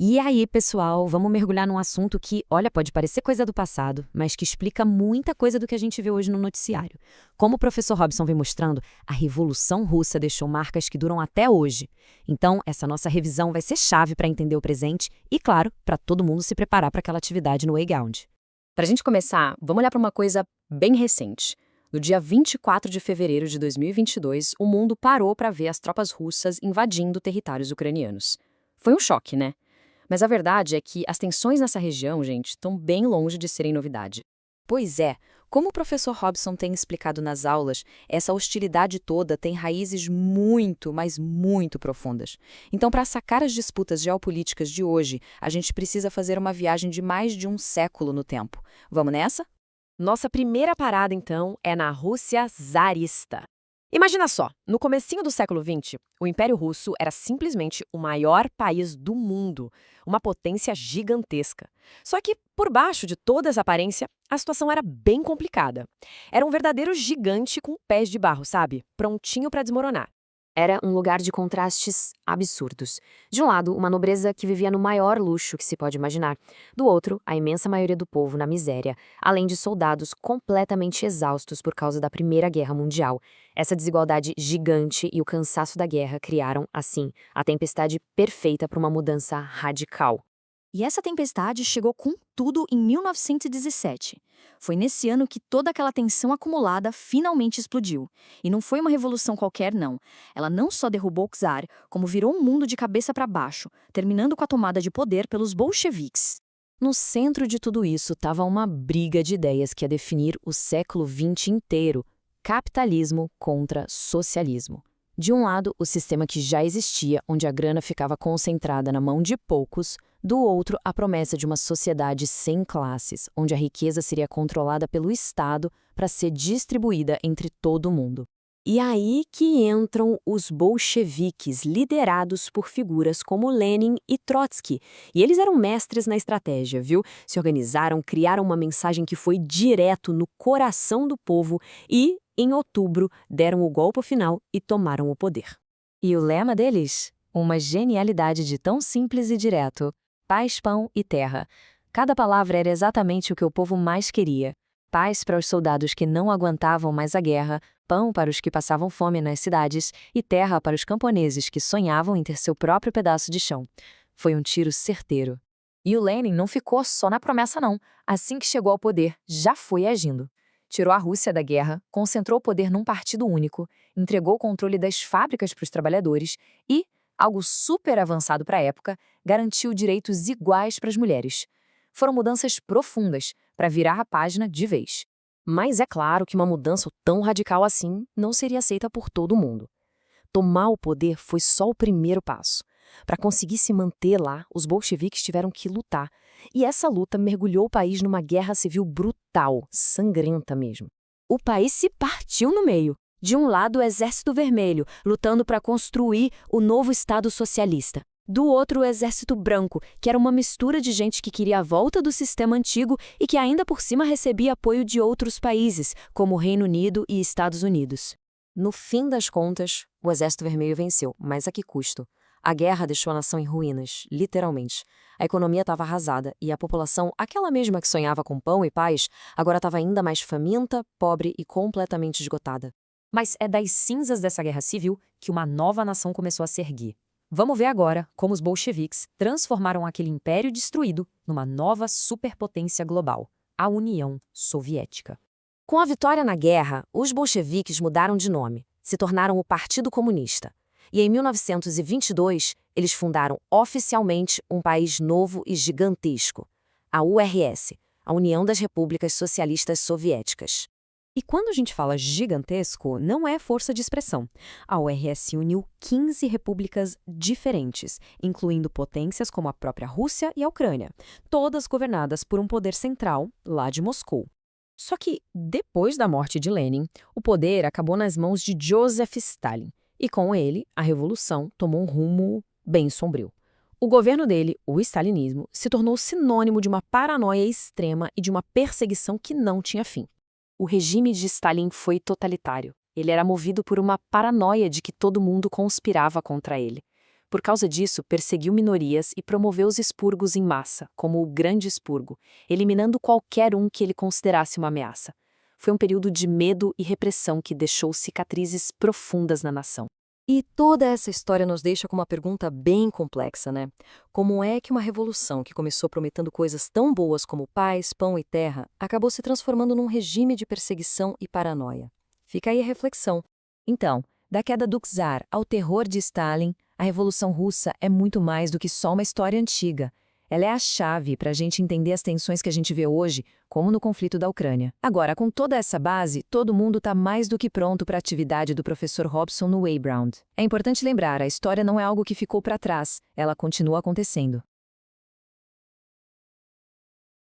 E aí, pessoal, vamos mergulhar num assunto que, olha, pode parecer coisa do passado, mas que explica muita coisa do que a gente vê hoje no noticiário. Como o professor Robson vem mostrando, a Revolução Russa deixou marcas que duram até hoje. Então, essa nossa revisão vai ser chave para entender o presente e, claro, para todo mundo se preparar para aquela atividade no Wayground. Para a gente começar, vamos olhar para uma coisa bem recente. No dia 24 de fevereiro de 2022, o mundo parou para ver as tropas russas invadindo territórios ucranianos. Foi um choque, né? Mas a verdade é que as tensões nessa região, gente, estão bem longe de serem novidade. Pois é, como o professor Robson tem explicado nas aulas, essa hostilidade toda tem raízes muito, mas muito profundas. Então, para sacar as disputas geopolíticas de hoje, a gente precisa fazer uma viagem de mais de um século no tempo. Vamos nessa? Nossa primeira parada, então, é na Rússia czarista. Imagina só, no comecinho do século XX, o Império Russo era simplesmente o maior país do mundo, uma potência gigantesca. Só que, por baixo de toda essa aparência, a situação era bem complicada. Era um verdadeiro gigante com pés de barro, sabe? Prontinho para desmoronar. Era um lugar de contrastes absurdos. De um lado, uma nobreza que vivia no maior luxo que se pode imaginar. Do outro, a imensa maioria do povo na miséria, além de soldados completamente exaustos por causa da Primeira Guerra Mundial. Essa desigualdade gigante e o cansaço da guerra criaram, assim, a tempestade perfeita para uma mudança radical. E essa tempestade chegou com tudo em 1917. Foi nesse ano que toda aquela tensão acumulada finalmente explodiu. E não foi uma revolução qualquer, não. Ela não só derrubou o czar, como virou o mundo de cabeça para baixo, terminando com a tomada de poder pelos bolcheviques. No centro de tudo isso estava uma briga de ideias que ia definir o século XX inteiro: capitalismo contra socialismo. De um lado, o sistema que já existia, onde a grana ficava concentrada na mão de poucos; do outro, a promessa de uma sociedade sem classes, onde a riqueza seria controlada pelo Estado para ser distribuída entre todo mundo. E aí que entram os bolcheviques, liderados por figuras como Lenin e Trotsky. E eles eram mestres na estratégia, viu? Se organizaram, criaram uma mensagem que foi direto no coração do povo e, em outubro, deram o golpe final e tomaram o poder. E o lema deles? Uma genialidade de tão simples e direto: paz, pão e terra. Cada palavra era exatamente o que o povo mais queria. Paz para os soldados que não aguentavam mais a guerra, pão para os que passavam fome nas cidades e terra para os camponeses que sonhavam em ter seu próprio pedaço de chão. Foi um tiro certeiro. E o Lenin não ficou só na promessa, não. Assim que chegou ao poder, já foi agindo. Tirou a Rússia da guerra, concentrou o poder num partido único, entregou o controle das fábricas para os trabalhadores e, algo super avançado para a época, garantiu direitos iguais para as mulheres. Foram mudanças profundas para virar a página de vez. Mas é claro que uma mudança tão radical assim não seria aceita por todo mundo. Tomar o poder foi só o primeiro passo. Para conseguir se manter lá, os bolcheviques tiveram que lutar. E essa luta mergulhou o país numa guerra civil brutal, sangrenta mesmo. O país se partiu no meio. De um lado, o Exército Vermelho, lutando para construir o novo Estado socialista. Do outro, o Exército Branco, que era uma mistura de gente que queria a volta do sistema antigo e que ainda por cima recebia apoio de outros países, como o Reino Unido e Estados Unidos. No fim das contas, o Exército Vermelho venceu, mas a que custo? A guerra deixou a nação em ruínas, literalmente. A economia estava arrasada e a população, aquela mesma que sonhava com pão e paz, agora estava ainda mais faminta, pobre e completamente esgotada. Mas é das cinzas dessa guerra civil que uma nova nação começou a se erguer. Vamos ver agora como os bolcheviques transformaram aquele império destruído numa nova superpotência global, a União Soviética. Com a vitória na guerra, os bolcheviques mudaram de nome, se tornaram o Partido Comunista. E em 1922, eles fundaram oficialmente um país novo e gigantesco, a URS, a União das Repúblicas Socialistas Soviéticas. E quando a gente fala gigantesco, não é força de expressão. A URS uniu 15 repúblicas diferentes, incluindo potências como a própria Rússia e a Ucrânia, todas governadas por um poder central, lá de Moscou. Só que, depois da morte de Lenin, o poder acabou nas mãos de Joseph Stalin, e com ele, a revolução tomou um rumo bem sombrio. O governo dele, o stalinismo, se tornou sinônimo de uma paranoia extrema e de uma perseguição que não tinha fim. O regime de Stalin foi totalitário. Ele era movido por uma paranoia de que todo mundo conspirava contra ele. Por causa disso, perseguiu minorias e promoveu os expurgos em massa, como o Grande Expurgo, eliminando qualquer um que ele considerasse uma ameaça. Foi um período de medo e repressão que deixou cicatrizes profundas na nação. E toda essa história nos deixa com uma pergunta bem complexa, né? Como é que uma revolução que começou prometendo coisas tão boas como paz, pão e terra acabou se transformando num regime de perseguição e paranoia? Fica aí a reflexão. Então, da queda do czar ao terror de Stalin, a Revolução Russa é muito mais do que só uma história antiga. Ela é a chave para a gente entender as tensões que a gente vê hoje, como no conflito da Ucrânia. Agora, com toda essa base, todo mundo está mais do que pronto para a atividade do professor Robson no Waybound. É importante lembrar, a história não é algo que ficou para trás, ela continua acontecendo.